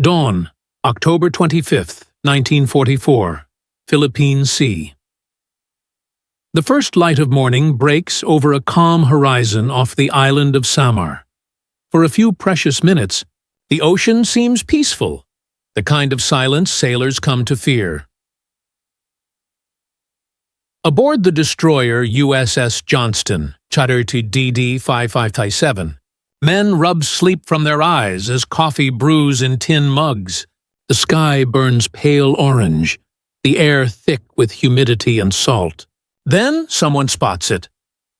Dawn, October 25th, 1944, Philippine Sea. The first light of morning breaks over a calm horizon off the island of Samar. For a few precious minutes, the ocean seems peaceful, the kind of silence sailors come to fear. Aboard the destroyer USS Johnston, WW2’s, men rub sleep from their eyes as coffee brews in tin mugs. The sky burns pale orange, the air thick with humidity and salt. Then someone spots it.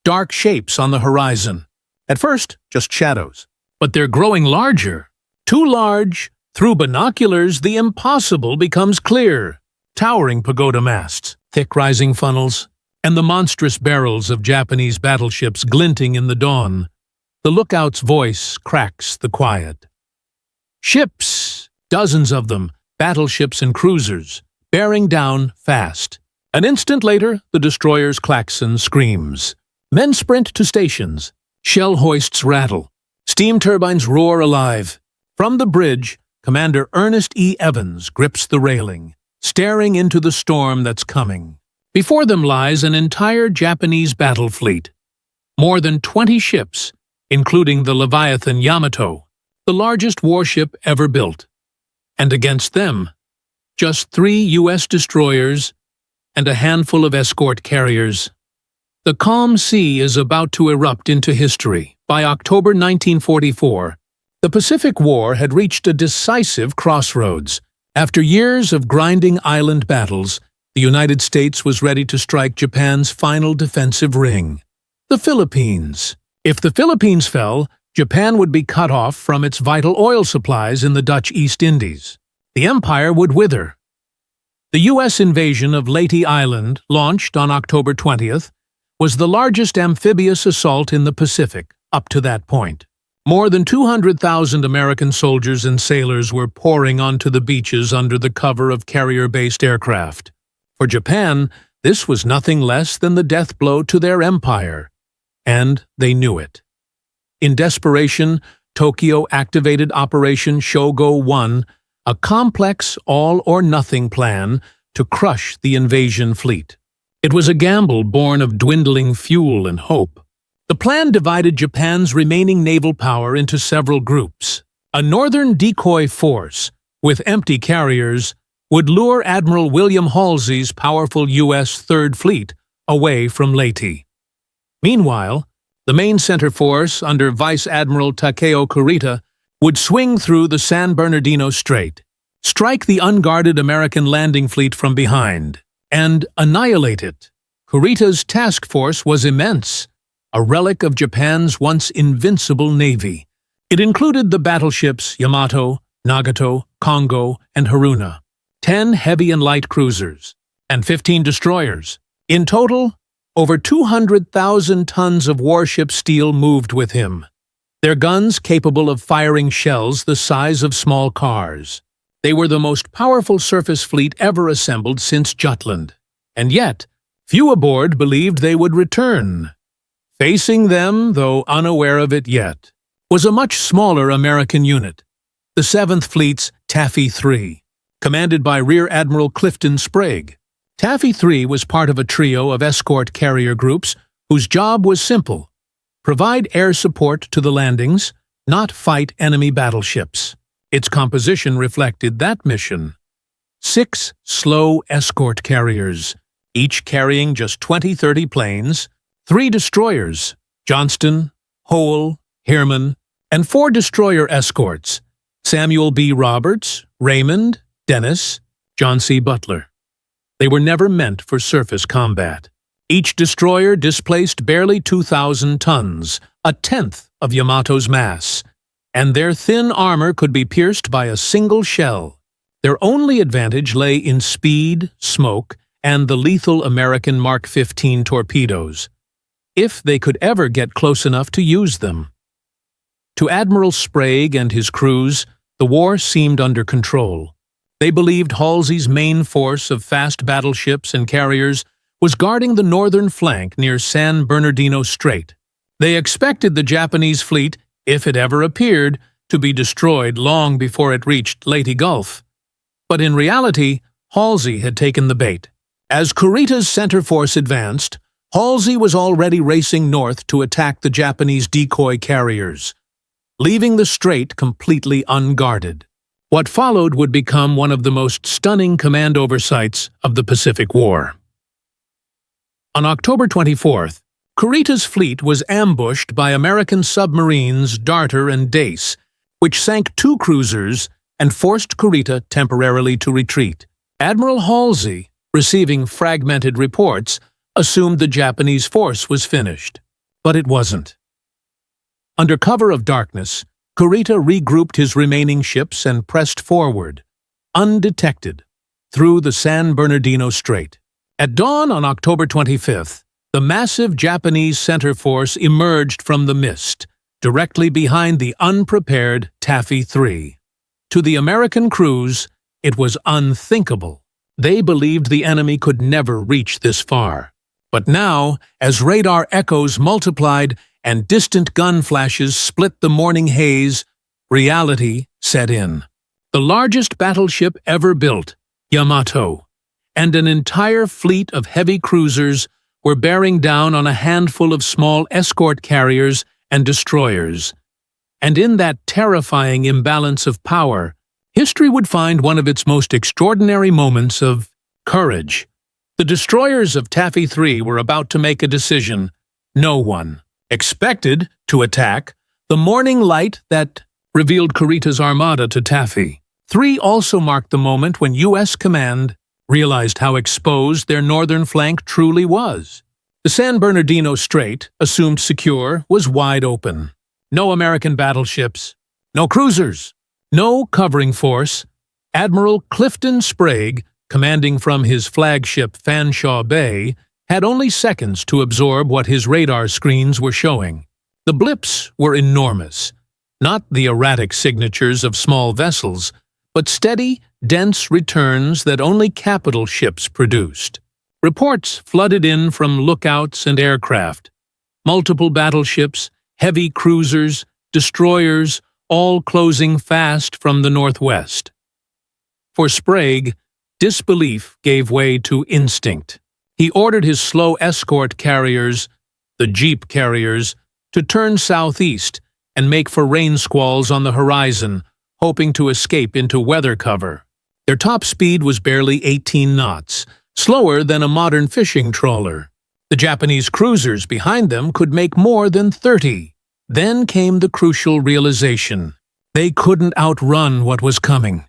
Dark shapes on the horizon. At first, just shadows. But they're growing larger. Too large. Through binoculars, the impossible becomes clear. Towering pagoda masts, thick rising funnels, and the monstrous barrels of Japanese battleships glinting in the dawn. The lookout's voice cracks the quiet. Ships, dozens of them, battleships and cruisers, bearing down fast. An instant later, the destroyer's klaxon screams. Men sprint to stations. Shell hoists rattle. Steam turbines roar alive. From the bridge, Commander Ernest E grips the railing, staring into the storm that's coming. Before them lies an entire Japanese battle fleet. More than 20 ships, including the Leviathan Yamato, the largest warship ever built. And against them, just 3 U.S. destroyers and a handful of escort carriers. The calm sea is about to erupt into history. By October 1944, the Pacific War had reached a decisive crossroads. After years of grinding island battles, the United States was ready to strike Japan's final defensive ring, the Philippines. If the Philippines fell, Japan would be cut off from its vital oil supplies in the Dutch East Indies. The empire would wither. The U.S. invasion of Leyte Island, launched on October 20th, was the largest amphibious assault in the Pacific up to that point. More than 200,000 American soldiers and sailors were pouring onto the beaches under the cover of carrier-based aircraft. For Japan, this was nothing less than the death blow to their empire. And they knew it. In desperation, Tokyo activated Operation Shogo 1, a complex all-or-nothing plan to crush the invasion fleet. It was a gamble born of dwindling fuel and hope. The plan divided Japan's remaining naval power into several groups. A northern decoy force, with empty carriers, would lure Admiral William Halsey's powerful U.S. Third Fleet away from Leyte. Meanwhile, the main center force, under Vice Admiral Takeo Kurita, would swing through the San Bernardino Strait, strike the unguarded American landing fleet from behind, and annihilate it. Kurita's task force was immense, a relic of Japan's once invincible navy. It included the battleships Yamato, Nagato, Kongo, and Haruna, 10 heavy and light cruisers, and 15 destroyers. In total, over 200,000 tons of warship steel moved with him, their guns capable of firing shells the size of small cars. They were the most powerful surface fleet ever assembled since Jutland, and yet, few aboard believed they would return. Facing them, though unaware of it yet, was a much smaller American unit, the 7th Fleet's Taffy 3, commanded by Rear Admiral Clifton Sprague. Taffy 3 was part of a trio of escort carrier groups whose job was simple: provide air support to the landings, not fight enemy battleships. Its composition reflected that mission. 6 slow escort carriers, each carrying just 20-30 planes, 3 destroyers, Johnston, Hoel, Herman, and 4 destroyer escorts, Samuel B. Roberts, Raymond, Dennis, John C. Butler. They were never meant for surface combat. Each destroyer displaced barely 2,000 tons, a tenth of Yamato's mass, and their thin armor could be pierced by a single shell. Their only advantage lay in speed, smoke, and the lethal American Mark 15 torpedoes, if they could ever get close enough to use them. To Admiral Sprague and his crews, the war seemed under control. They believed Halsey's main force of fast battleships and carriers was guarding the northern flank near San Bernardino Strait. They expected the Japanese fleet, if it ever appeared, to be destroyed long before it reached Leyte Gulf. But in reality, Halsey had taken the bait. As Kurita's center force advanced, Halsey was already racing north to attack the Japanese decoy carriers, leaving the strait completely unguarded. What followed would become one of the most stunning command oversights of the Pacific War. On October 24th, Kurita's fleet was ambushed by American submarines Darter and Dace, which sank 2 cruisers and forced Kurita temporarily to retreat. Admiral Halsey, receiving fragmented reports, assumed the Japanese force was finished, but it wasn't. Under cover of darkness, Kurita regrouped his remaining ships and pressed forward, undetected, through the San Bernardino Strait. At dawn on October 25th, the massive Japanese center force emerged from the mist, directly behind the unprepared Taffy 3. To the American crews, it was unthinkable. They believed the enemy could never reach this far. But now, as radar echoes multiplied and distant gun flashes split the morning haze, reality set in. The largest battleship ever built, Yamato, and an entire fleet of heavy cruisers were bearing down on a handful of small escort carriers and destroyers. And in that terrifying imbalance of power, history would find one of its most extraordinary moments of courage. The destroyers of Taffy 3 were about to make a decision. No one expected to attack the morning light that revealed Kurita's armada to Taffy. 3 also marked the moment when U.S. command realized how exposed their northern flank truly was. The San Bernardino Strait, assumed secure, was wide open. No American battleships, no cruisers, no covering force. Admiral Clifton Sprague, commanding from his flagship Fanshawe Bay, had only seconds to absorb what his radar screens were showing. The blips were enormous, not the erratic signatures of small vessels, but steady, dense returns that only capital ships produced. Reports flooded in from lookouts and aircraft. Multiple battleships, heavy cruisers, destroyers, all closing fast from the northwest. For Sprague, disbelief gave way to instinct. He ordered his slow escort carriers, the jeep carriers, to turn southeast and make for rain squalls on the horizon, hoping to escape into weather cover. Their top speed was barely 18 knots, slower than a modern fishing trawler. The Japanese cruisers behind them could make more than 30. Then came the crucial realization. They couldn't outrun what was coming.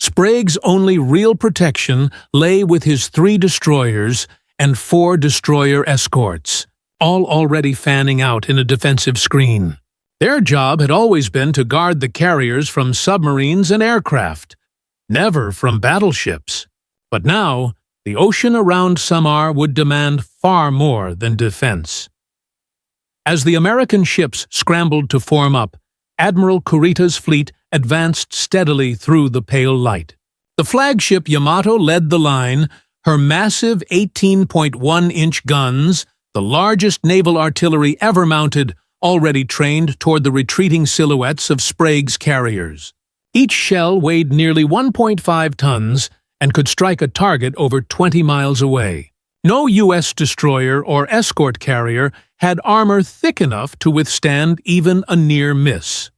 Sprague's only real protection lay with his 3 destroyers and 4 destroyer escorts, all already fanning out in a defensive screen. Their job had always been to guard the carriers from submarines and aircraft, never from battleships. But now, the ocean around Samar would demand far more than defense. As the American ships scrambled to form up, Admiral Kurita's fleet advanced steadily through the pale light. The flagship Yamato led the line, her massive 18.1-inch guns, the largest naval artillery ever mounted, already trained toward the retreating silhouettes of Sprague's carriers. Each shell weighed nearly 1.5 tons and could strike a target over 20 miles away. No U.S. destroyer or escort carrier had armor thick enough to withstand even a near miss.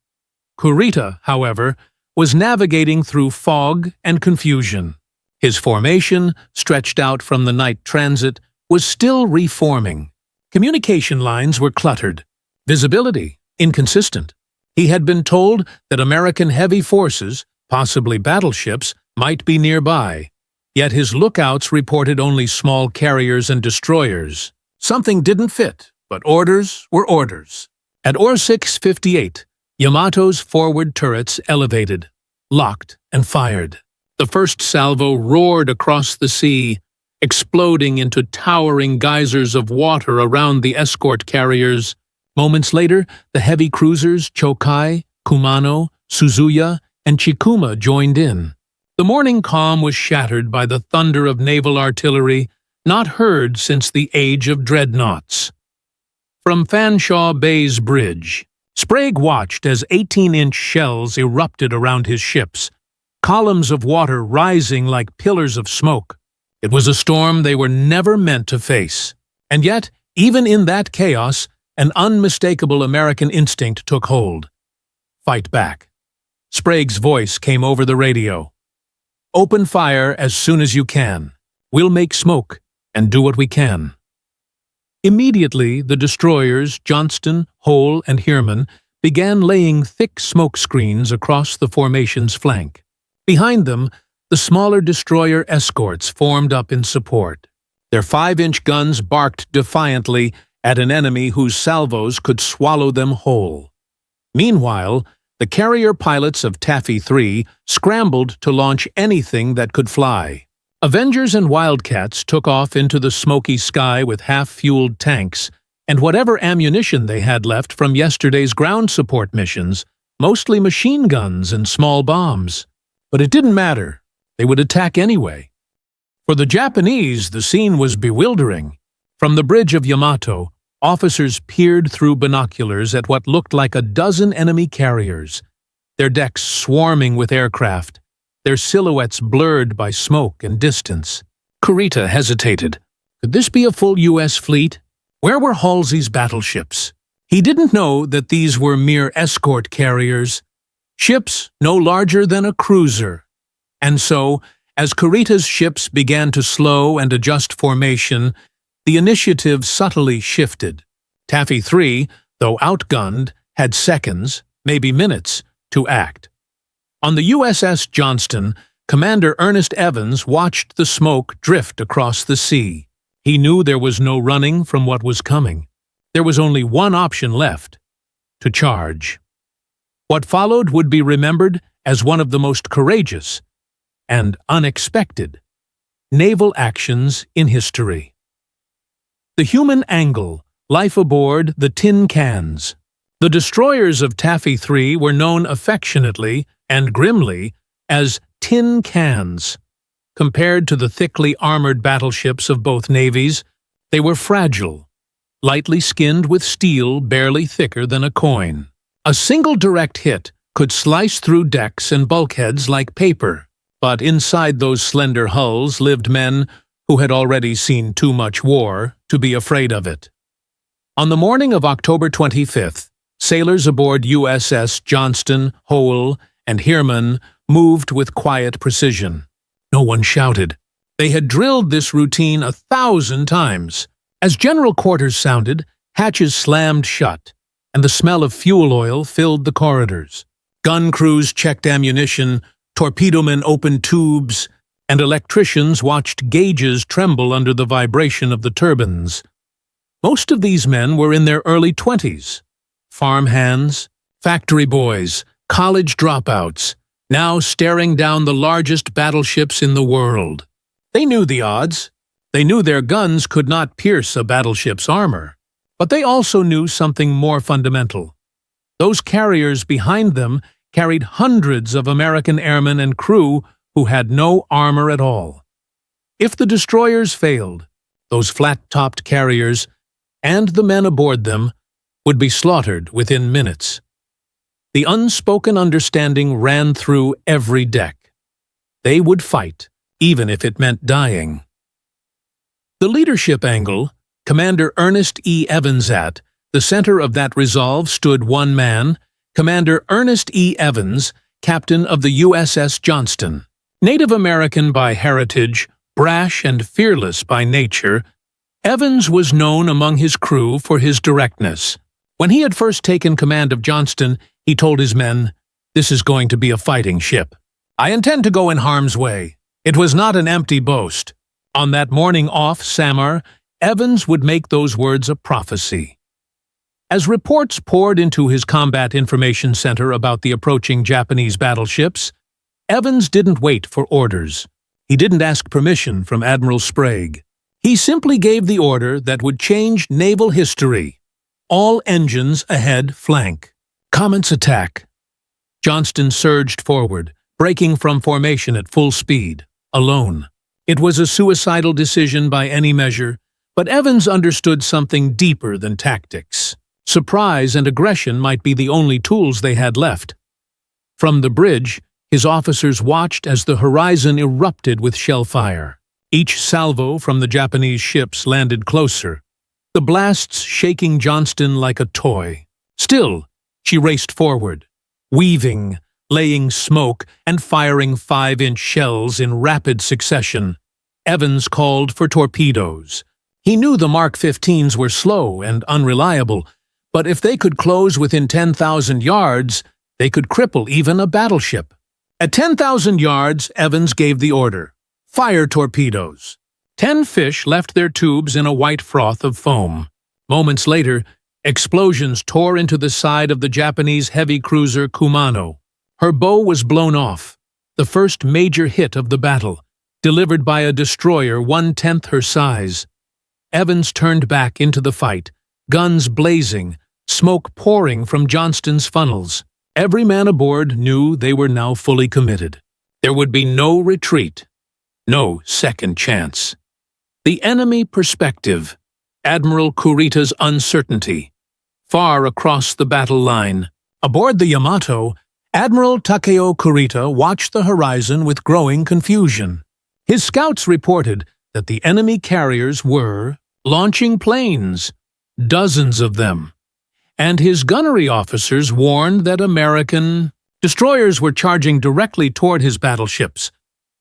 Kurita, however, was navigating through fog and confusion. His formation, stretched out from the night transit, was still reforming. Communication lines were cluttered, visibility inconsistent. He had been told that American heavy forces, possibly battleships, might be nearby, yet his lookouts reported only small carriers and destroyers. Something didn't fit, but orders were orders. At Or 658, Yamato's forward turrets elevated, locked, and fired. The first salvo roared across the sea, exploding into towering geysers of water around the escort carriers. Moments later, the heavy cruisers Chokai, Kumano, Suzuya, and Chikuma joined in. The morning calm was shattered by the thunder of naval artillery, not heard since the age of dreadnoughts. From Fanshawe Bay's bridge, Sprague watched as 18-inch shells erupted around his ships, columns of water rising like pillars of smoke. It was a storm they were never meant to face. And yet, even in that chaos, an unmistakable American instinct took hold. Fight back. Sprague's voice came over the radio. Open fire as soon as you can. We'll make smoke and do what we can. Immediately, the destroyers, Johnston, Hoel, and Herman, began laying thick smoke screens across the formation's flank. Behind them, the smaller destroyer escorts formed up in support. Their 5-inch guns barked defiantly at an enemy whose salvos could swallow them whole. Meanwhile, the carrier pilots of Taffy 3 scrambled to launch anything that could fly. Avengers and Wildcats took off into the smoky sky with half-fueled tanks and whatever ammunition they had left from yesterday's ground support missions, mostly machine guns and small bombs. But it didn't matter. They would attack anyway. For the Japanese, the scene was bewildering. From the bridge of Yamato, officers peered through binoculars at what looked like a dozen enemy carriers, their decks swarming with aircraft, their silhouettes blurred by smoke and distance. Kurita hesitated. Could this be a full U.S. fleet? Where were Halsey's battleships? He didn't know that these were mere escort carriers, ships no larger than a cruiser. And so, as Kurita's ships began to slow and adjust formation, the initiative subtly shifted. Taffy 3, though outgunned, had seconds, maybe minutes, to act. On the USS Johnston, Commander Ernest Evans watched the smoke drift across the sea. He knew there was no running from what was coming. There was only one option left: to charge. What followed would be remembered as one of the most courageous and unexpected naval actions in history. The human angle, life aboard the tin cans. The destroyers of Taffy 3 were known affectionately and grimly as tin cans. Compared to the thickly armored battleships of both navies, they were fragile, lightly skinned with steel barely thicker than a coin. A single direct hit could slice through decks and bulkheads like paper, but inside those slender hulls lived men who had already seen too much war to be afraid of it. On the morning of October 25th, sailors aboard USS Johnston, Hoel, and Herman moved with quiet precision. No one shouted. They had drilled this routine 1,000 times. As general quarters sounded, hatches slammed shut, and the smell of fuel oil filled the corridors. Gun crews checked ammunition, torpedomen opened tubes, and electricians watched gauges tremble under the vibration of the turbines. Most of these men were in their early 20s. Farm hands, factory boys, college dropouts, now staring down the largest battleships in the world. They knew the odds. They knew their guns could not pierce a battleship's armor. But they also knew something more fundamental. Those carriers behind them carried hundreds of American airmen and crew who had no armor at all. If the destroyers failed, those flat-topped carriers and the men aboard them would be slaughtered within minutes. The unspoken understanding ran through every deck. They would fight, even if it meant dying. The leadership angle, Commander Ernest E. Evans at the center of that resolve stood one man, Commander Ernest E. Evans, captain of the USS Johnston. Native American by heritage, brash and fearless by nature, Evans was known among his crew for his directness. When he had first taken command of Johnston, he told his men, "This is going to be a fighting ship. I intend to go in harm's way." It was not an empty boast. On that morning off Samar, Evans would make those words a prophecy. As reports poured into his combat information center about the approaching Japanese battleships, Evans didn't wait for orders. He didn't ask permission from Admiral Sprague. He simply gave the order that would change naval history. All engines ahead flank. Commence attack. Johnston surged forward, breaking from formation at full speed, alone. It was a suicidal decision by any measure, but Evans understood something deeper than tactics. Surprise and aggression might be the only tools they had left. From the bridge, his officers watched as the horizon erupted with shell fire. Each salvo from the Japanese ships landed closer, the blasts shaking Johnston like a toy. Still, she raced forward, weaving, laying smoke, and firing 5-inch shells in rapid succession. Evans called for torpedoes. He knew the Mark 15s were slow and unreliable, but if they could close within 10,000 yards, they could cripple even a battleship. At 10,000 yards, Evans gave the order, "Fire torpedoes." 10 fish left their tubes in a white froth of foam. Moments later, explosions tore into the side of the Japanese heavy cruiser Kumano. Her bow was blown off, the first major hit of the battle, delivered by a destroyer 1/10 her size. Evans turned back into the fight, guns blazing, smoke pouring from Johnston's funnels. Every man aboard knew they were now fully committed. There would be no retreat, no second chance. The enemy perspective, Admiral Kurita's uncertainty. Far across the battle line, aboard the Yamato, Admiral Takeo Kurita watched the horizon with growing confusion. His scouts reported that the enemy carriers were launching planes, dozens of them, and his gunnery officers warned that American destroyers were charging directly toward his battleships.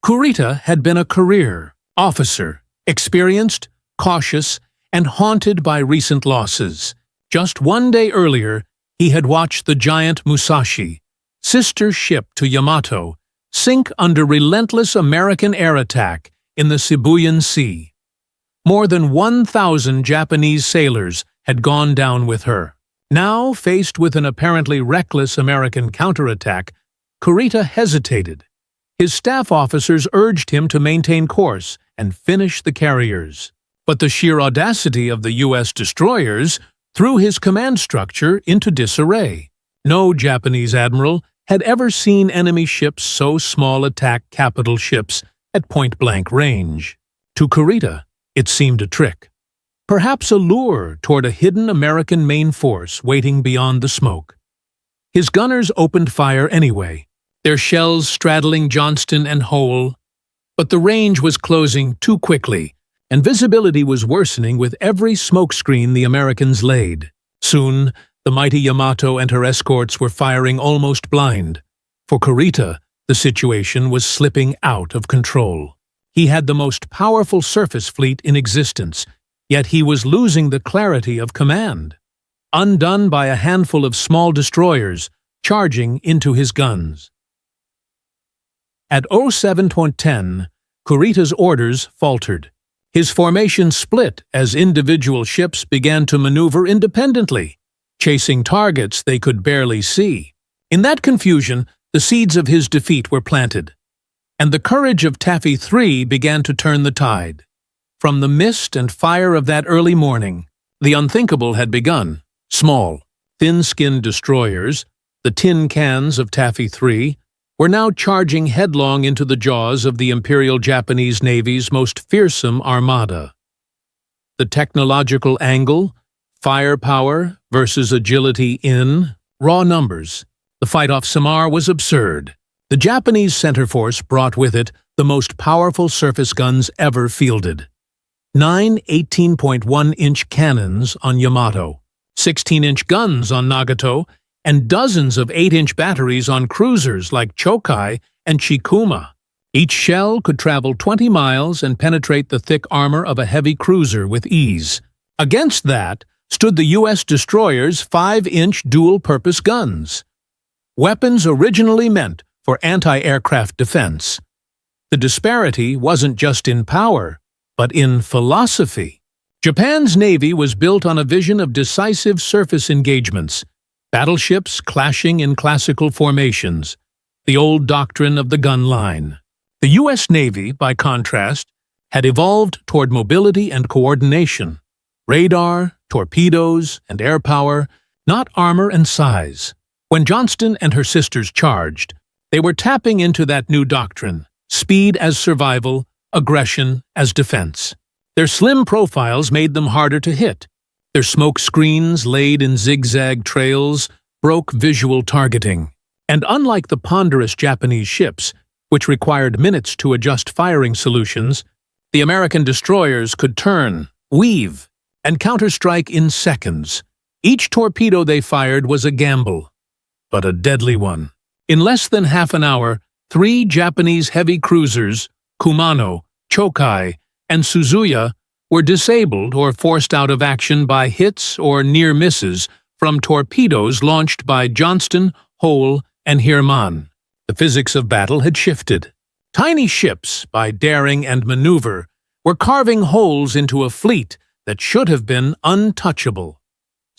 Kurita had been a career officer, experienced, cautious, and haunted by recent losses. Just one day earlier, he had watched the giant Musashi, sister ship to Yamato, sink under relentless American air attack in the Sibuyan Sea. More than 1,000 Japanese sailors had gone down with her. Now, faced with an apparently reckless American counterattack, Kurita hesitated. His staff officers urged him to maintain course and finish the carriers. But the sheer audacity of the U.S. destroyers threw his command structure into disarray. No Japanese admiral had ever seen enemy ships so small attack capital ships at point-blank range. To Kurita, it seemed a trick. Perhaps a lure toward a hidden American main force waiting beyond the smoke. His gunners opened fire anyway, their shells straddling Johnston and Hoel, but the range was closing too quickly, and visibility was worsening with every smokescreen the Americans laid. Soon, the mighty Yamato and her escorts were firing almost blind. For Kurita, the situation was slipping out of control. He had the most powerful surface fleet in existence, yet he was losing the clarity of command. Undone by a handful of small destroyers charging into his guns. At 07:10, Kurita's orders faltered. His formation split as individual ships began to maneuver independently, chasing targets they could barely see. In that confusion, the seeds of his defeat were planted, and the courage of Taffy III began to turn the tide. From the mist and fire of that early morning, the unthinkable had begun. Small, thin-skinned destroyers, the tin cans of Taffy III, were now charging headlong into the jaws of the Imperial Japanese Navy's most fearsome armada. The technological angle, firepower versus agility in raw numbers. The fight off Samar was absurd. The Japanese center force brought with it the most powerful surface guns ever fielded. 9 18.1-inch cannons on Yamato, 16-inch guns on Nagato, and dozens of 8-inch batteries on cruisers like Chokai and Chikuma. Each shell could travel 20 miles and penetrate the thick armor of a heavy cruiser with ease. Against that stood the U.S. destroyers' 5-inch dual-purpose guns, weapons originally meant for anti-aircraft defense. The disparity wasn't just in power, but in philosophy. Japan's Navy was built on a vision of decisive surface engagements, battleships clashing in classical formations, the old doctrine of the gun line. The U.S. Navy, by contrast, had evolved toward mobility and coordination, radar, torpedoes, and air power, not armor and size. When Johnston and her sisters charged, they were tapping into that new doctrine, speed as survival, aggression as defense. Their slim profiles made them harder to hit, Their smoke screens, laid in zigzag trails, broke visual targeting. And unlike the ponderous Japanese ships, which required minutes to adjust firing solutions, the American destroyers could turn, weave, and counterstrike in seconds. Each torpedo they fired was a gamble, but a deadly one. In less than half an hour, 3 Japanese heavy cruisers, Kumano, Chokai, and Suzuya, were disabled or forced out of action by hits or near misses from torpedoes launched by Johnston, Hoel, and Hirman. The physics of battle had shifted. Tiny ships, by daring and maneuver, were carving holes into a fleet that should have been untouchable.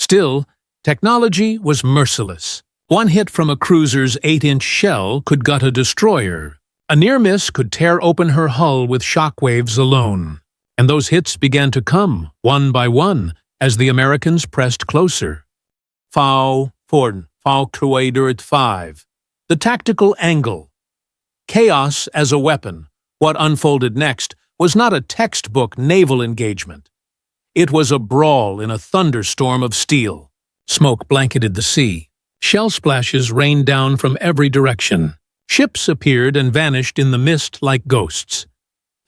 Still, technology was merciless. One hit from a cruiser's 8-inch shell could gut a destroyer. A near miss could tear open her hull with shockwaves alone. And those hits began to come, one by one, as the Americans pressed closer. Fall 5. The tactical angle. Chaos as a weapon. What unfolded next was not a textbook naval engagement. It was a brawl in a thunderstorm of steel. Smoke blanketed the sea. Shell splashes rained down from every direction. Ships appeared and vanished in the mist like ghosts.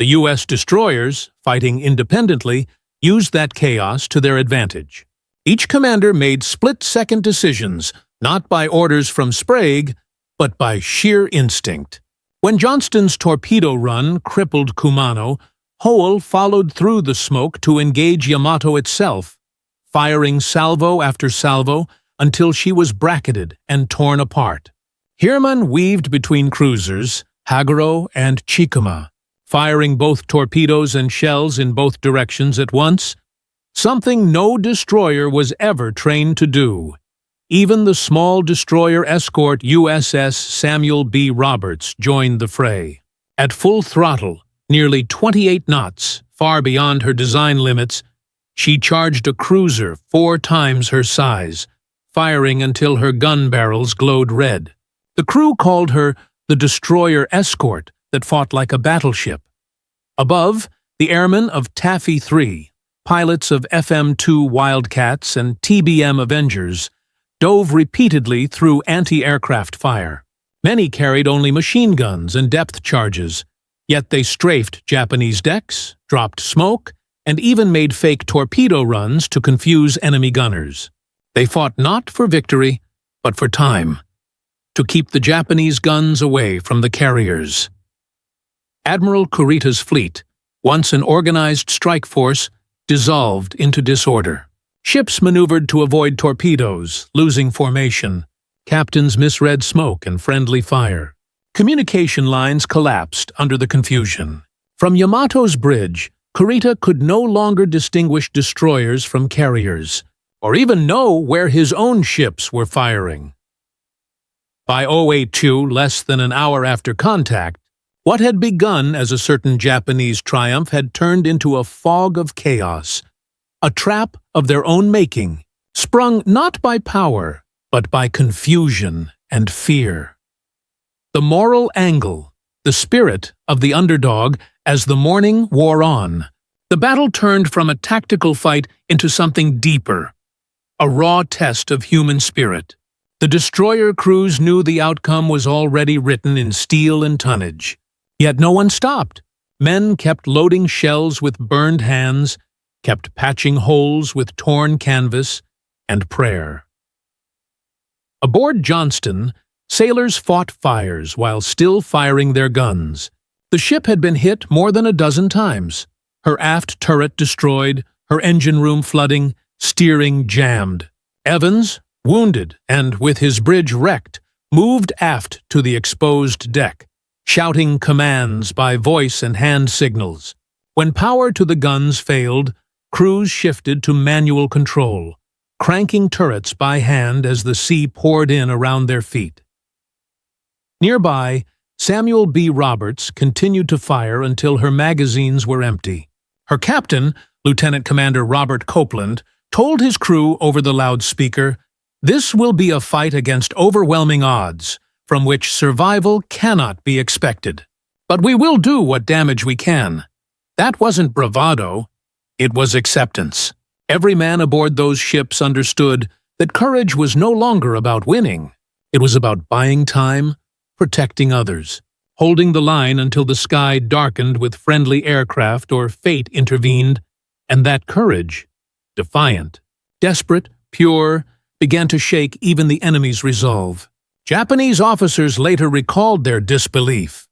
The U.S. destroyers, fighting independently, used that chaos to their advantage. Each commander made split-second decisions, not by orders from Sprague, but by sheer instinct. When Johnston's torpedo run crippled Kumano, Hoel followed through the smoke to engage Yamato itself, firing salvo after salvo until she was bracketed and torn apart. Hirman weaved between cruisers, Haguro and Chikuma, firing both torpedoes and shells in both directions at once, something no destroyer was ever trained to do. Even the small destroyer escort USS Samuel B. Roberts joined the fray. At full throttle, nearly 28 knots, far beyond her design limits, she charged a cruiser 4 times her size, firing until her gun barrels glowed red. The crew called her the destroyer escort that fought like a battleship. Above, the airmen of Taffy 3, pilots of FM-2 Wildcats and TBM Avengers, dove repeatedly through anti-aircraft fire. Many carried only machine guns and depth charges, yet they strafed Japanese decks, dropped smoke, and even made fake torpedo runs to confuse enemy gunners. They fought not for victory, but for time, to keep the Japanese guns away from the carriers. Admiral Kurita's fleet, once an organized strike force, dissolved into disorder. Ships maneuvered to avoid torpedoes, losing formation. Captains misread smoke and friendly fire. Communication lines collapsed under the confusion. From Yamato's bridge, Kurita could no longer distinguish destroyers from carriers, or even know where his own ships were firing. By 082, less than an hour after contact, what had begun as a certain Japanese triumph had turned into a fog of chaos, a trap of their own making, sprung not by power, but by confusion and fear. The moral angle, the spirit of the underdog as the morning wore on. The battle turned from a tactical fight into something deeper, a raw test of human spirit. The destroyer crews knew the outcome was already written in steel and tonnage. Yet no one stopped. Men kept loading shells with burned hands, kept patching holes with torn canvas, and prayer. Aboard Johnston, sailors fought fires while still firing their guns. The ship had been hit more than a dozen times. Her aft turret destroyed, her engine room flooding, steering jammed. Evans, wounded and with his bridge wrecked, moved aft to the exposed deck, shouting commands by voice and hand signals. When power to the guns failed, crews shifted to manual control, cranking turrets by hand as the sea poured in around their feet. Nearby, Samuel B. Roberts continued to fire until her magazines were empty. Her captain, Lieutenant Commander Robert Copeland, told his crew over the loudspeaker, "This will be a fight against overwhelming odds, from which survival cannot be expected. But we will do what damage we can." That wasn't bravado, it was acceptance. Every man aboard those ships understood that courage was no longer about winning. It was about buying time, protecting others, holding the line until the sky darkened with friendly aircraft or fate intervened, and that courage, defiant, desperate, pure, began to shake even the enemy's resolve. Japanese officers later recalled their disbelief.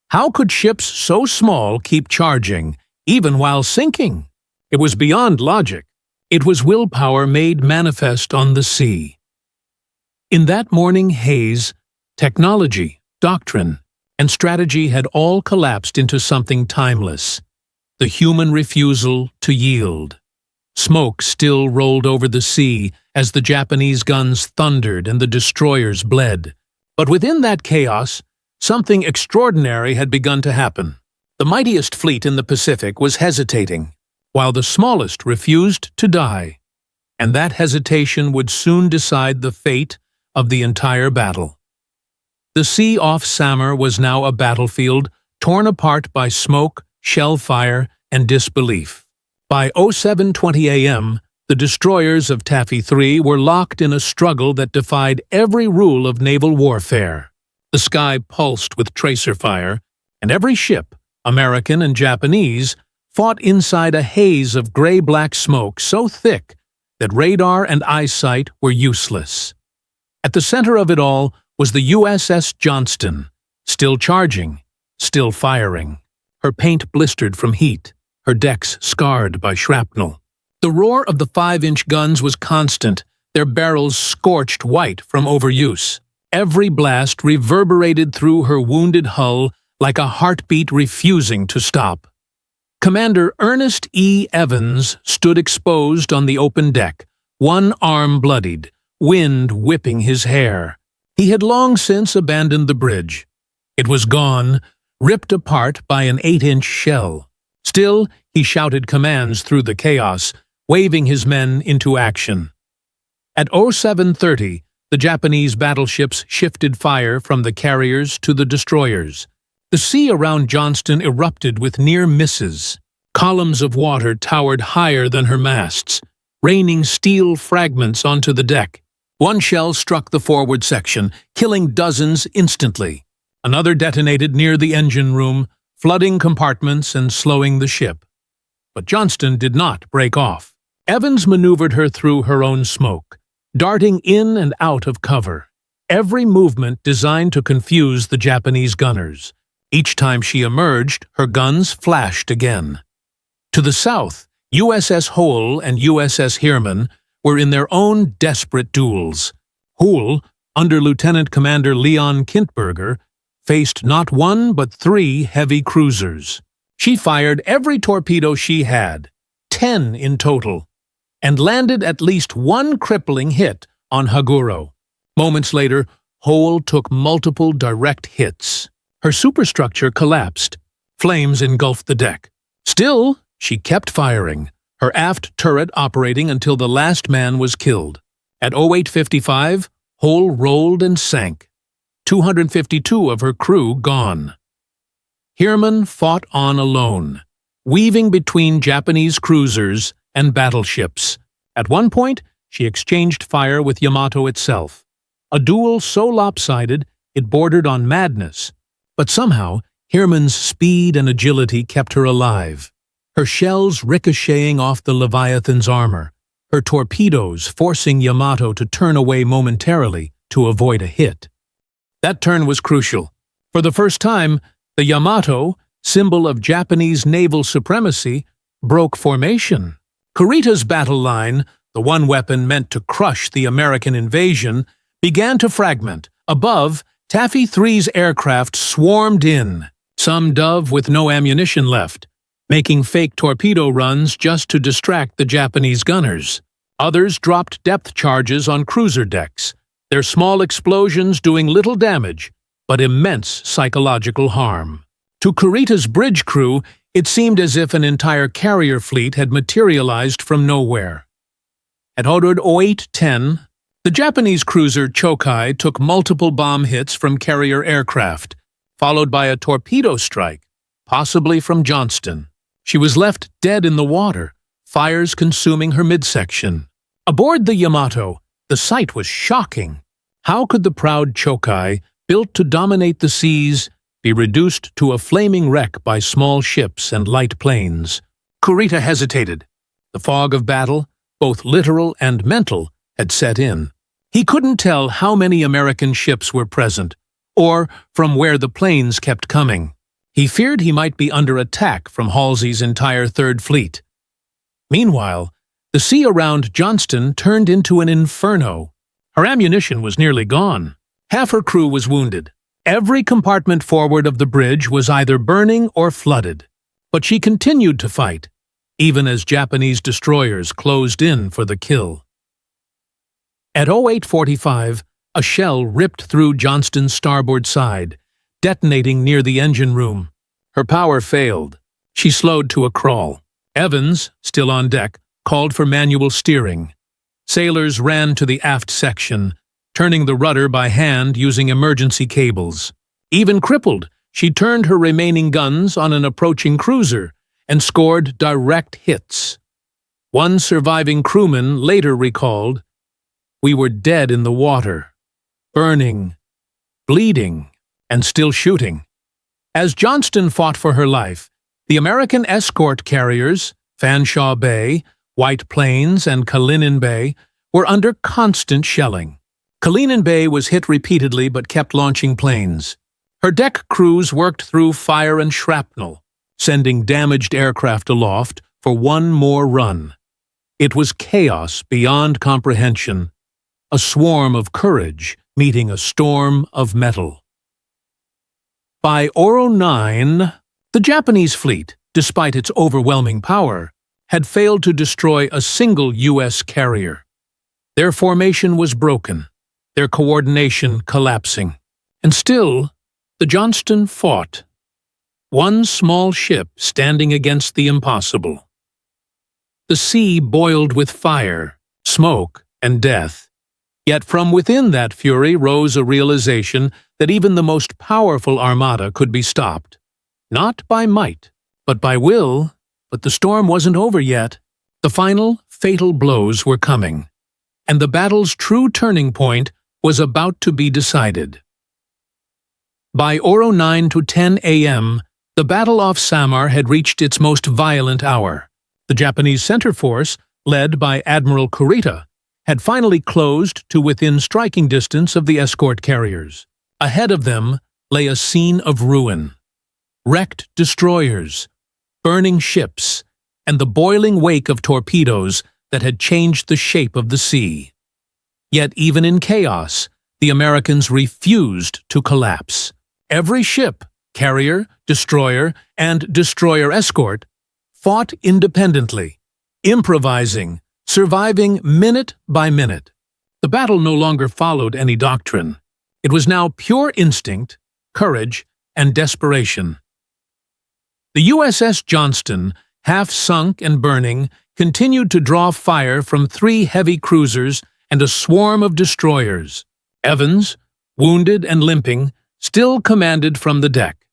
How could ships so small keep charging, even while sinking? It was beyond logic. It was willpower made manifest on the sea. In that morning haze, technology, doctrine, and strategy had all collapsed into something timeless: the human refusal to yield. Smoke still rolled over the sea as the Japanese guns thundered and the destroyers bled. But within that chaos, something extraordinary had begun to happen. The mightiest fleet in the Pacific was hesitating, while the smallest refused to die. And that hesitation would soon decide the fate of the entire battle. The sea off Samar was now a battlefield torn apart by smoke, shell fire, and disbelief. By 07:20 a.m., the destroyers of Taffy III were locked in a struggle that defied every rule of naval warfare. The sky pulsed with tracer fire, and every ship, American and Japanese, fought inside a haze of gray-black smoke so thick that radar and eyesight were useless. At the center of it all was the USS Johnston, still charging, still firing. Her paint blistered from heat, her decks scarred by shrapnel. The roar of the 5-inch guns was constant, their barrels scorched white from overuse. Every blast reverberated through her wounded hull like a heartbeat refusing to stop. Commander Ernest E. Evans stood exposed on the open deck, one arm bloodied, wind whipping his hair. He had long since abandoned the bridge. It was gone, ripped apart by an 8-inch shell. Still, he shouted commands through the chaos, waving his men into action. At 07:30, the Japanese battleships shifted fire from the carriers to the destroyers. The sea around Johnston erupted with near misses. Columns of water towered higher than her masts, raining steel fragments onto the deck. One shell struck the forward section, killing dozens instantly. Another detonated near the engine room, flooding compartments and slowing the ship. But Johnston did not break off. Evans maneuvered her through her own smoke, darting in and out of cover, every movement designed to confuse the Japanese gunners. Each time she emerged, her guns flashed again. To the south, USS Hoel and USS Heermann were in their own desperate duels. Hoel, under Lieutenant Commander Leon Kintberger, faced not one but 3 heavy cruisers. She fired every torpedo she had, 10 in total, and landed at least one crippling hit on Haguro. Moments later, Hoel took multiple direct hits. Her superstructure collapsed. Flames engulfed the deck. Still, she kept firing, her aft turret operating until the last man was killed. At 08:55, Hoel rolled and sank. 252 of her crew gone. Heermann fought on alone, weaving between Japanese cruisers and battleships. At one point, she exchanged fire with Yamato itself. A duel so lopsided it bordered on madness. But somehow, Heermann's speed and agility kept her alive. Her shells ricocheting off the Leviathan's armor, her torpedoes forcing Yamato to turn away momentarily to avoid a hit. That turn was crucial. For the first time, the Yamato, symbol of Japanese naval supremacy, broke formation. Kurita's battle line, the one weapon meant to crush the American invasion, began to fragment. Above, Taffy III's aircraft swarmed in, some Dove with no ammunition left, making fake torpedo runs just to distract the Japanese gunners. Others dropped depth charges on cruiser decks, their small explosions doing little damage, but immense psychological harm. To Kurita's bridge crew, it seemed as if an entire carrier fleet had materialized from nowhere. At 08:10, the Japanese cruiser Chokai took multiple bomb hits from carrier aircraft, followed by a torpedo strike, possibly from Johnston. She was left dead in the water, fires consuming her midsection. Aboard the Yamato, the sight was shocking. How could the proud Chokai, built to dominate the seas, be reduced to a flaming wreck by small ships and light planes? Kurita hesitated. The fog of battle, both literal and mental, had set in. He couldn't tell how many American ships were present, or from where the planes kept coming. He feared he might be under attack from Halsey's entire Third Fleet. Meanwhile, the sea around Johnston turned into an inferno. Her ammunition was nearly gone. Half her crew was wounded. Every compartment forward of the bridge was either burning or flooded. But she continued to fight, even as Japanese destroyers closed in for the kill. At 08:45, a shell ripped through Johnston's starboard side, detonating near the engine room. Her power failed. She slowed to a crawl. Evans, still on deck, called for manual steering. Sailors ran to the aft section, turning the rudder by hand using emergency cables. Even crippled, she turned her remaining guns on an approaching cruiser and scored direct hits. One surviving crewman later recalled, "We were dead in the water, burning, bleeding, and still shooting." As Johnston fought for her life, the American escort carriers, Fanshawe Bay, White Plains, and Kalinin Bay, were under constant shelling. Kalinin Bay was hit repeatedly but kept launching planes. Her deck crews worked through fire and shrapnel, sending damaged aircraft aloft for one more run. It was chaos beyond comprehension, a swarm of courage meeting a storm of metal. By Oro 9, the Japanese fleet, despite its overwhelming power, had failed to destroy a single U.S. carrier. Their formation was broken, their coordination collapsing. And still, the Johnston fought. One small ship standing against the impossible. The sea boiled with fire, smoke, and death. Yet from within that fury rose a realization that even the most powerful armada could be stopped. Not by might, but by will. But the storm wasn't over yet. The final, fatal blows were coming. And the battle's true turning point was about to be decided. By Oro 9 to 10 a.m., the battle off Samar had reached its most violent hour. The Japanese center force, led by Admiral Kurita, had finally closed to within striking distance of the escort carriers. Ahead of them lay a scene of ruin. Wrecked destroyers, burning ships, and the boiling wake of torpedoes that had changed the shape of the sea. Yet even in chaos, the Americans refused to collapse. Every ship, carrier, destroyer, and destroyer escort, fought independently, improvising, surviving minute by minute. The battle no longer followed any doctrine. It was now pure instinct, courage, and desperation. The USS Johnston, half sunk and burning, continued to draw fire from 3 heavy cruisers and a swarm of destroyers. Evans, wounded and limping, still commanded from the deck.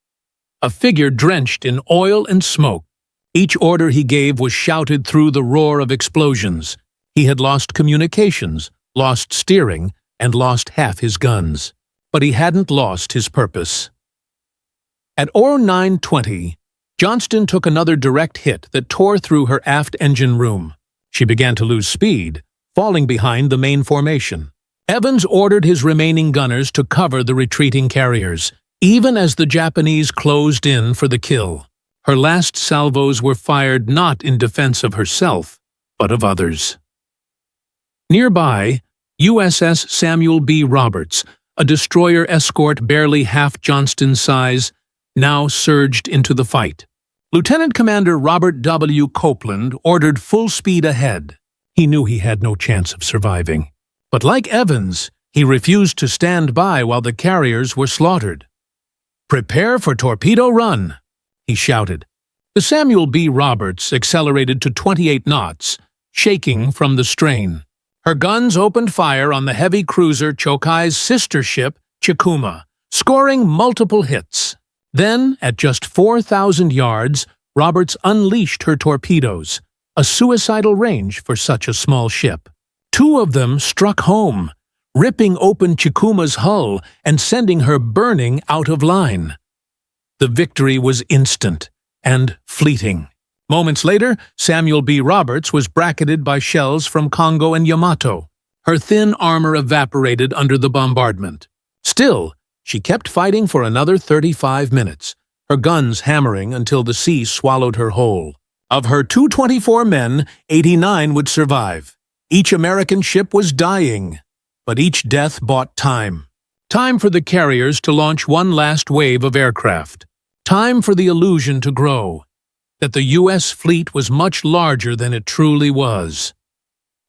A figure drenched in oil and smoke. Each order he gave was shouted through the roar of explosions. He had lost communications, lost steering, and lost half his guns. But he hadn't lost his purpose. At Oro 9:20, Johnston took another direct hit that tore through her aft engine room. She began to lose speed, falling behind the main formation. Evans ordered his remaining gunners to cover the retreating carriers, even as the Japanese closed in for the kill. Her last salvos were fired not in defense of herself, but of others. Nearby, USS Samuel B. Roberts, a destroyer escort barely half Johnston's size, now surged into the fight. Lieutenant Commander Robert W. Copeland ordered full speed ahead. He knew he had no chance of surviving. But like Evans, he refused to stand by while the carriers were slaughtered. "Prepare for torpedo run," he shouted. The Samuel B. Roberts accelerated to 28 knots, shaking from the strain. Her guns opened fire on the heavy cruiser Chokai's sister ship, Chikuma, scoring multiple hits. Then, at just 4,000 yards, Roberts unleashed her torpedoes. a suicidal range for such a small ship. Two of them struck home, ripping open Chikuma's hull and sending her burning out of line. The victory was instant and fleeting. Moments later, Samuel B. Roberts was bracketed by shells from Congo and Yamato. Her thin armor evaporated under the bombardment. Still, she kept fighting for another 35 minutes, her guns hammering until the sea swallowed her whole. Of her 224 men, 89 would survive. Each American ship was dying, but each death bought time. Time for the carriers to launch one last wave of aircraft. Time for the illusion to grow, that the U.S. fleet was much larger than it truly was.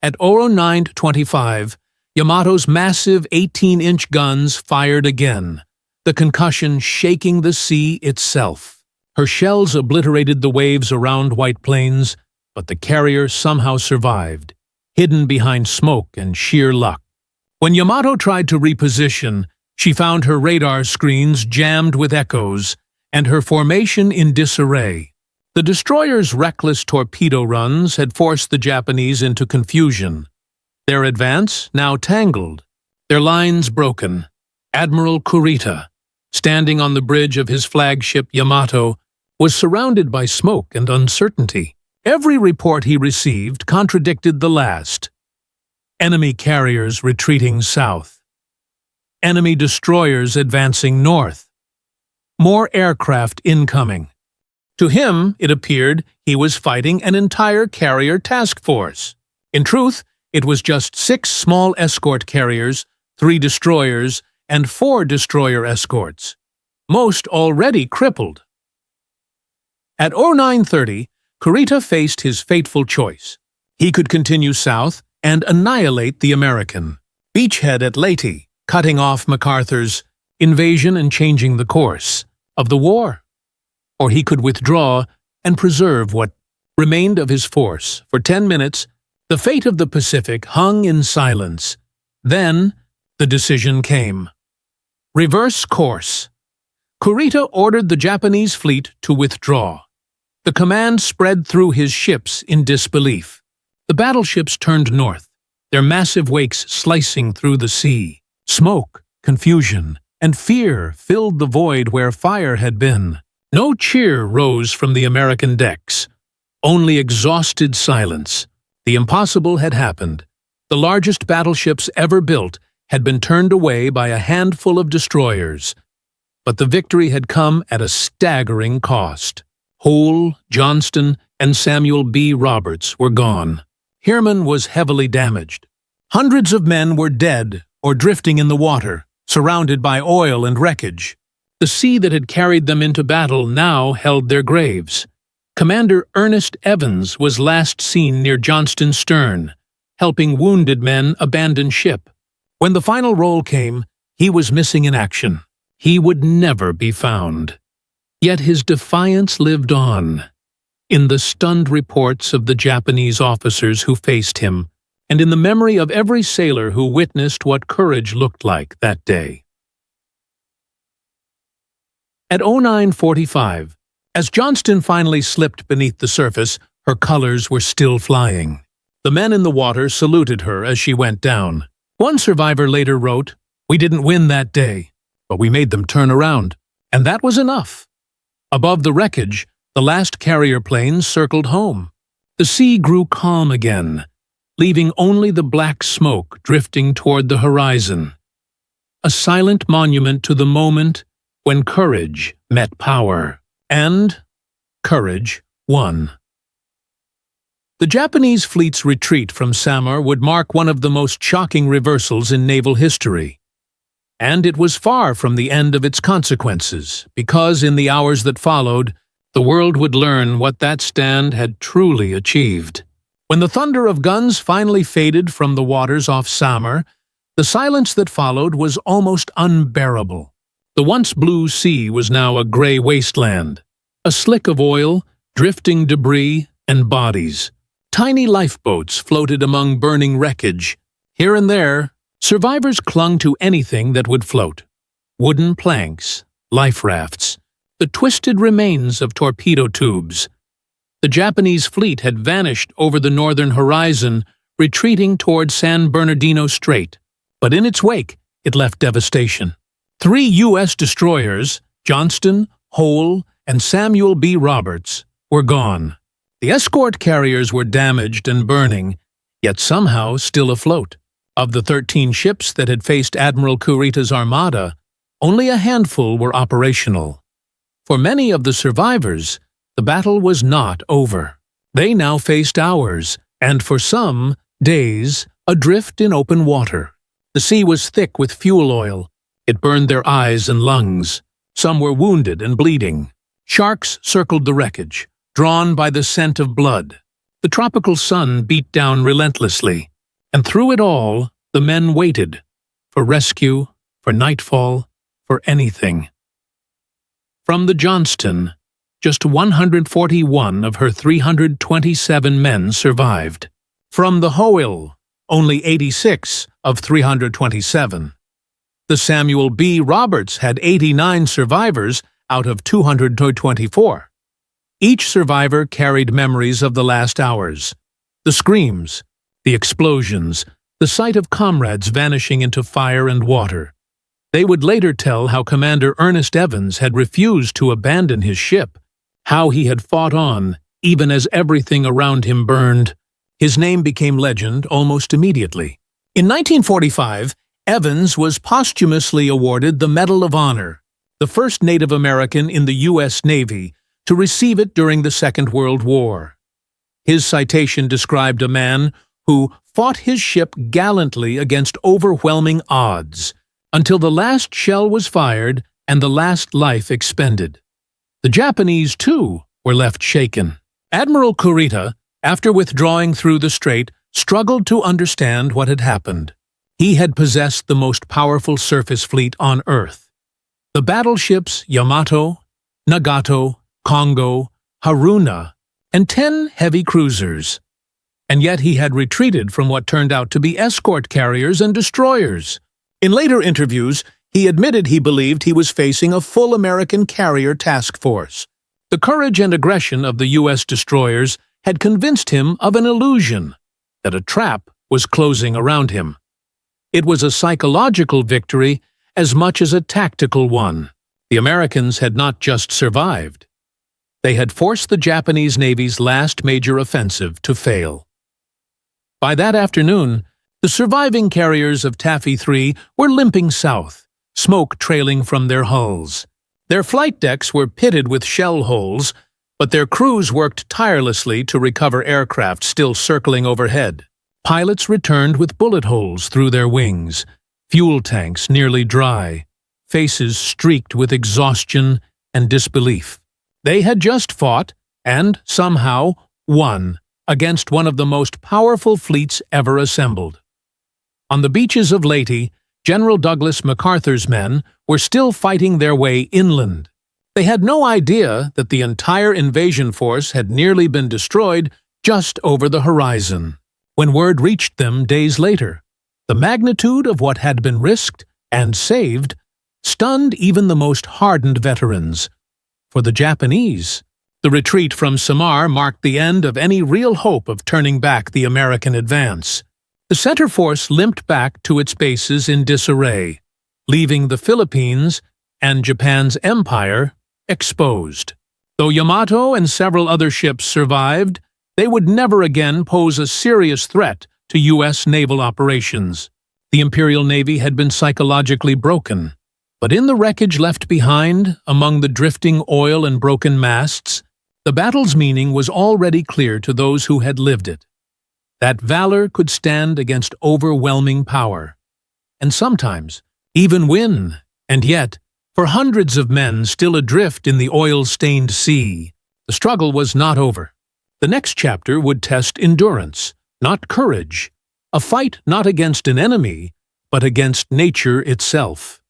At 09:25, Yamato's massive 18-inch guns fired again, the concussion shaking the sea itself. Her shells obliterated the waves around White Plains, but the carrier somehow survived, hidden behind smoke and sheer luck. When Yamato tried to reposition, she found her radar screens jammed with echoes and her formation in disarray. The destroyer's reckless torpedo runs had forced the Japanese into confusion. Their advance now tangled, their lines broken. Admiral Kurita, standing on the bridge of his flagship Yamato, was surrounded by smoke and uncertainty. Every report he received contradicted the last. Enemy carriers retreating south. Enemy destroyers advancing north. More aircraft incoming. To him, it appeared he was fighting an entire carrier task force. In truth, it was just 6 small escort carriers, 3 destroyers, and 4 destroyer escorts, most already crippled. At 09:30, Kurita faced his fateful choice. He could continue south and annihilate the American beachhead at Leyte, cutting off MacArthur's invasion and changing the course of the war. Or he could withdraw and preserve what remained of his force. For 10 minutes, the fate of the Pacific hung in silence. Then, the decision came. Reverse course. Kurita ordered the Japanese fleet to withdraw. The command spread through his ships in disbelief. The battleships turned north, their massive wakes slicing through the sea. Smoke, confusion, and fear filled the void where fire had been. No cheer rose from the American decks, only exhausted silence. The impossible had happened. The largest battleships ever built had been turned away by a handful of destroyers, but the victory had come at a staggering cost. Hoel, Johnston, and Samuel B. Roberts were gone. Herman was heavily damaged. Hundreds of men were dead or drifting in the water, surrounded by oil and wreckage. The sea that had carried them into battle now held their graves. Commander Ernest E was last seen near Johnston's stern, helping wounded men abandon ship. When the final roll came, he was missing in action. He would never be found. Yet his defiance lived on, in the stunned reports of the Japanese officers who faced him, and in the memory of every sailor who witnessed what courage looked like that day. At 09:45, as Johnston finally slipped beneath the surface, her colors were still flying. The men in the water saluted her as she went down. One survivor later wrote, "We didn't win that day, but we made them turn around, and that was enough." Above the wreckage, the last carrier planes circled home. The sea grew calm again, leaving only the black smoke drifting toward the horizon. A silent monument to the moment when courage met power, and courage won. The Japanese fleet's retreat from Samar would mark one of the most shocking reversals in naval history. And it was far from the end of its consequences, because in the hours that followed, the world would learn what that stand had truly achieved. When the thunder of guns finally faded from the waters off Samar, the silence that followed was almost unbearable. The once blue sea was now a gray wasteland, a slick of oil, drifting debris, and bodies. Tiny lifeboats floated among burning wreckage. Here and there, survivors clung to anything that would float. Wooden planks, life rafts, the twisted remains of torpedo tubes. The Japanese fleet had vanished over the northern horizon, retreating toward San Bernardino Strait, but in its wake, it left devastation. 3 U.S. destroyers, Johnston, Hoel, and Samuel B. Roberts, were gone. The escort carriers were damaged and burning, yet somehow still afloat. Of the 13 ships that had faced Admiral Kurita's armada, only a handful were operational. For many of the survivors, the battle was not over. They now faced hours, and for some, days, adrift in open water. The sea was thick with fuel oil. It burned their eyes and lungs. Some were wounded and bleeding. Sharks circled the wreckage, drawn by the scent of blood. The tropical sun beat down relentlessly, and through it all, the men waited for rescue, for nightfall, for anything. From the Johnston, just 141 of her 327 men survived. From the Hoel, only 86 of 327. The Samuel B. Roberts had 89 survivors out of 224. Each survivor carried memories of the last hours. The screams, the explosions, the sight of comrades vanishing into fire and water. They would later tell how Commander Ernest Evans had refused to abandon his ship, how he had fought on, even as everything around him burned. His name became legend almost immediately. In 1945, Evans was posthumously awarded the Medal of Honor, the first Native American in the U.S. Navy to receive it during the Second World War. His citation described a man who fought his ship gallantly against overwhelming odds until the last shell was fired and the last life expended. The Japanese, too, were left shaken. Admiral Kurita, after withdrawing through the strait, struggled to understand what had happened. He had possessed the most powerful surface fleet on Earth. The battleships Yamato, Nagato, Kongo, Haruna, and 10 heavy cruisers. And yet he had retreated from what turned out to be escort carriers and destroyers. In later interviews, he admitted he believed he was facing a full American carrier task force. The courage and aggression of the U.S. destroyers had convinced him of an illusion, that a trap was closing around him. It was a psychological victory as much as a tactical one. The Americans had not just survived. They had forced the Japanese Navy's last major offensive to fail. By that afternoon, the surviving carriers of Taffy 3 were limping south, smoke trailing from their hulls. Their flight decks were pitted with shell holes, but their crews worked tirelessly to recover aircraft still circling overhead. Pilots returned with bullet holes through their wings, fuel tanks nearly dry, faces streaked with exhaustion and disbelief. They had just fought, and somehow won, against one of the most powerful fleets ever assembled. On the beaches of Leyte, General Douglas MacArthur's men were still fighting their way inland. They had no idea that the entire invasion force had nearly been destroyed just over the horizon. When word reached them days later, the magnitude of what had been risked and saved stunned even the most hardened veterans. For the Japanese, the retreat from Samar marked the end of any real hope of turning back the American advance. The center force limped back to its bases in disarray, leaving the Philippines and Japan's empire exposed. Though Yamato and several other ships survived, they would never again pose a serious threat to U.S. naval operations. The Imperial Navy had been psychologically broken, but in the wreckage left behind, among the drifting oil and broken masts, the battle's meaning was already clear to those who had lived it. That valor could stand against overwhelming power, and sometimes even win, and yet, for hundreds of men still adrift in the oil-stained sea, the struggle was not over. The next chapter would test endurance, not courage, a fight not against an enemy, but against nature itself.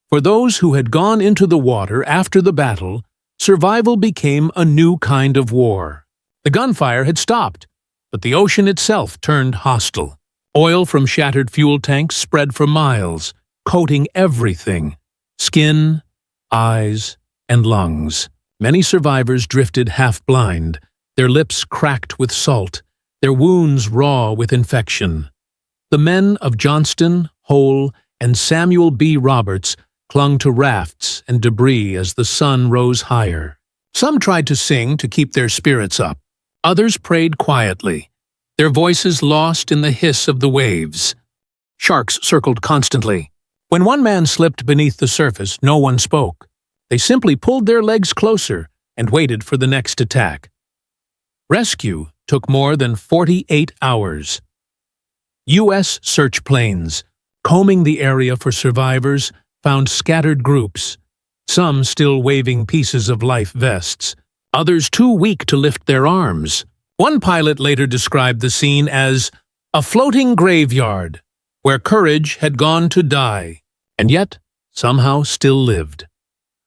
For those who had gone into the water after the battle, survival became a new kind of war. The gunfire had stopped, but the ocean itself turned hostile. Oil from shattered fuel tanks spread for miles, coating everything: skin, eyes, and lungs. Many survivors drifted half-blind, their lips cracked with salt, their wounds raw with infection. The men of Johnston, Hoel, and Samuel B. Roberts clung to rafts and debris as the sun rose higher. Some tried to sing to keep their spirits up. Others prayed quietly, their voices lost in the hiss of the waves. Sharks circled constantly. When one man slipped beneath the surface, no one spoke. They simply pulled their legs closer and waited for the next attack. Rescue took more than 48 hours. U.S. search planes, combing the area for survivors, found scattered groups, some still waving pieces of life vests, others too weak to lift their arms. One pilot later described the scene as a floating graveyard, where courage had gone to die, and yet somehow still lived.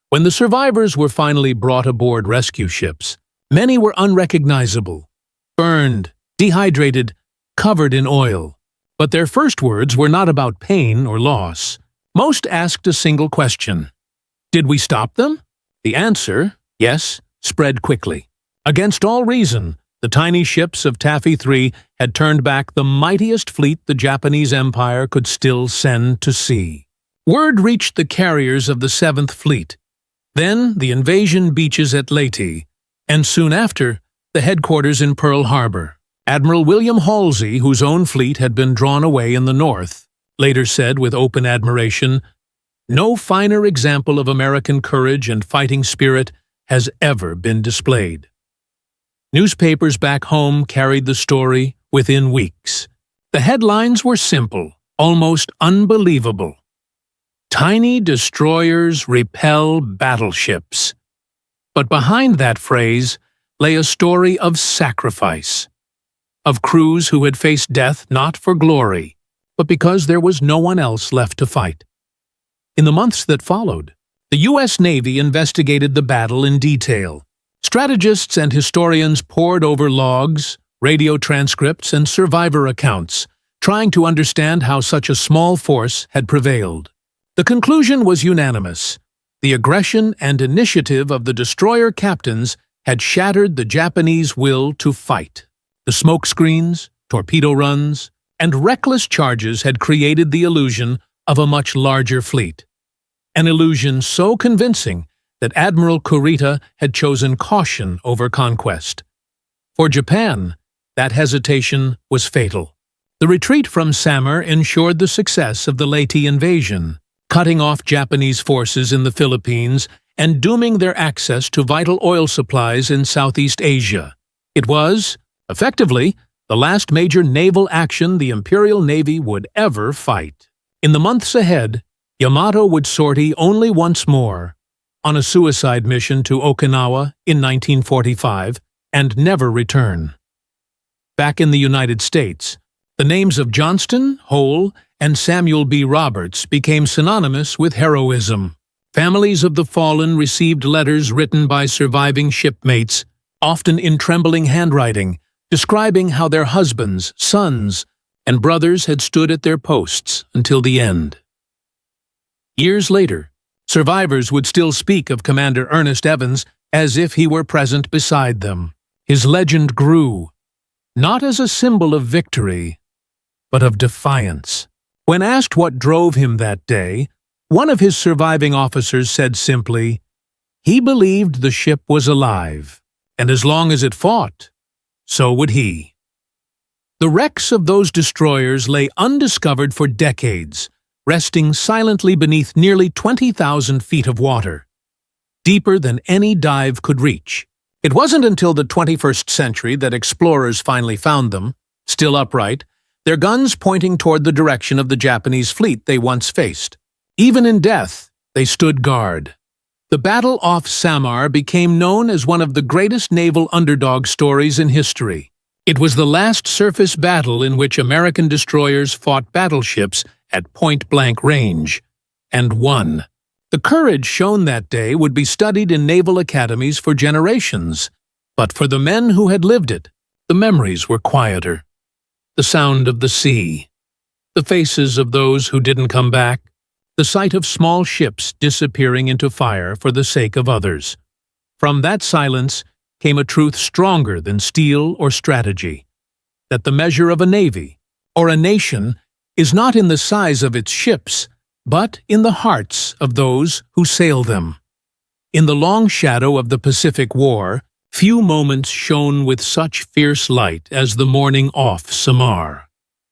When the survivors were finally brought aboard rescue ships, many were unrecognizable, burned, dehydrated, covered in oil. But their first words were not about pain or loss. Most asked a single question. Did we stop them? The answer, yes, spread quickly. Against all reason, the tiny ships of Taffy III had turned back the mightiest fleet the Japanese Empire could still send to sea. Word reached the carriers of the 7th Fleet, then the invasion beaches at Leyte, and soon after, the headquarters in Pearl Harbor. Admiral William Halsey, whose own fleet had been drawn away in the north, later said with open admiration, "No finer example of American courage and fighting spirit has ever been displayed." Newspapers back home carried the story within weeks. The headlines were simple, almost unbelievable. Tiny destroyers repel battleships. But behind that phrase lay a story of sacrifice, of crews who had faced death not for glory, but because there was no one else left to fight. In the months that followed, the U.S. Navy investigated the battle in detail. Strategists and historians pored over logs, radio transcripts, and survivor accounts, trying to understand how such a small force had prevailed. The conclusion was unanimous. The aggression and initiative of the destroyer captains had shattered the Japanese will to fight. The smokescreens, torpedo runs, and reckless charges had created the illusion of a much larger fleet. An illusion so convincing that Admiral Kurita had chosen caution over conquest. For Japan, that hesitation was fatal. The retreat from Samar ensured the success of the Leyte invasion, cutting off Japanese forces in the Philippines and dooming their access to vital oil supplies in Southeast Asia. It was, effectively, the last major naval action the Imperial Navy would ever fight. In the months ahead, Yamato would sortie only once more, on a suicide mission to Okinawa in 1945, and never return. Back in the United States, the names of Johnston, Hoel, and Samuel B. Roberts became synonymous with heroism. Families of the fallen received letters written by surviving shipmates, often in trembling handwriting, describing how their husbands, sons, and brothers had stood at their posts until the end. Years later, survivors would still speak of Commander Ernest Evans as if he were present beside them. His legend grew, not as a symbol of victory, but of defiance. When asked what drove him that day, one of his surviving officers said simply, "He believed the ship was alive, and as long as it fought, so would he." The wrecks of those destroyers lay undiscovered for decades, resting silently beneath nearly 20,000 feet of water, deeper than any dive could reach. It wasn't until the 21st century that explorers finally found them, still upright, their guns pointing toward the direction of the Japanese fleet they once faced. Even in death, they stood guard. The battle off Samar became known as one of the greatest naval underdog stories in history. It was the last surface battle in which American destroyers fought battleships at point-blank range, and won. The courage shown that day would be studied in naval academies for generations, but for the men who had lived it, the memories were quieter. The sound of the sea, the faces of those who didn't come back, the sight of small ships disappearing into fire for the sake of others. From that silence came a truth stronger than steel or strategy: that the measure of a navy, or a nation, is not in the size of its ships, but in the hearts of those who sail them. In the long shadow of the Pacific War, few moments shone with such fierce light as the morning off Samar.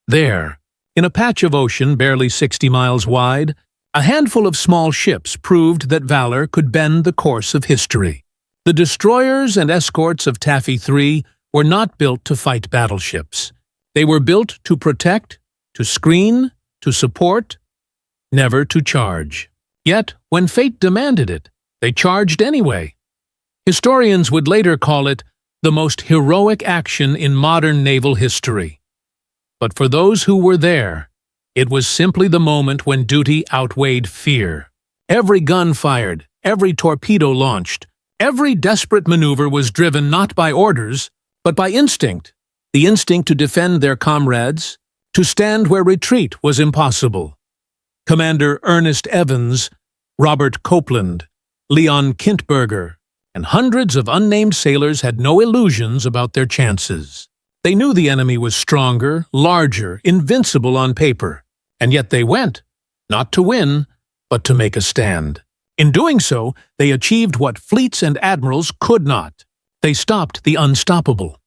There, in a patch of ocean barely 60 miles wide, a handful of small ships proved that valor could bend the course of history. The destroyers and escorts of Taffy 3 were not built to fight battleships. They were built to protect, to screen, to support, never to charge. Yet, when fate demanded it, they charged anyway. Historians would later call it the most heroic action in modern naval history. But for those who were there, it was simply the moment when duty outweighed fear. Every gun fired, every torpedo launched, every desperate maneuver was driven not by orders, but by instinct. The instinct to defend their comrades, to stand where retreat was impossible. Commander Ernest Evans, Robert Copeland, Leon Kintberger, and hundreds of unnamed sailors had no illusions about their chances. They knew the enemy was stronger, larger, invincible on paper, and yet they went, not to win, but to make a stand. In doing so, they achieved what fleets and admirals could not. They stopped the unstoppable.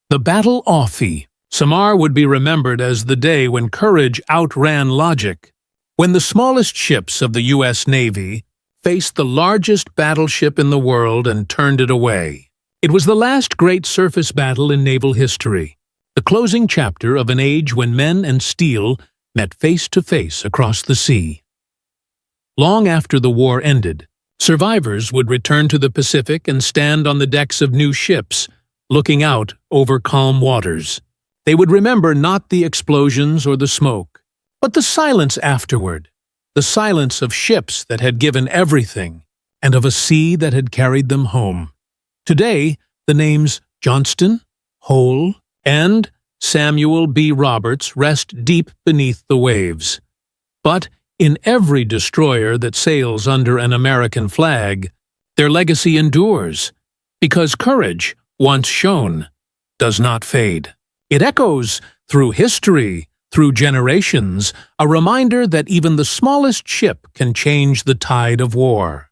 The Battle off Samar would be remembered as the day when courage outran logic, when the smallest ships of the U.S. Navy faced the largest battleship in the world and turned it away. It was the last great surface battle in naval history, the closing chapter of an age when men and steel met face to face across the sea. Long after the war ended, survivors would return to the Pacific and stand on the decks of new ships, looking out over calm waters. They would remember not the explosions or the smoke, but the silence afterward, the silence of ships that had given everything, and of a sea that had carried them home. Today, the names Johnston, Hoel, and Samuel B. Roberts rest deep beneath the waves. But in every destroyer that sails under an American flag, their legacy endures, because courage, once shown, does not fade. It echoes through history, through generations, a reminder that even the smallest ship can change the tide of war.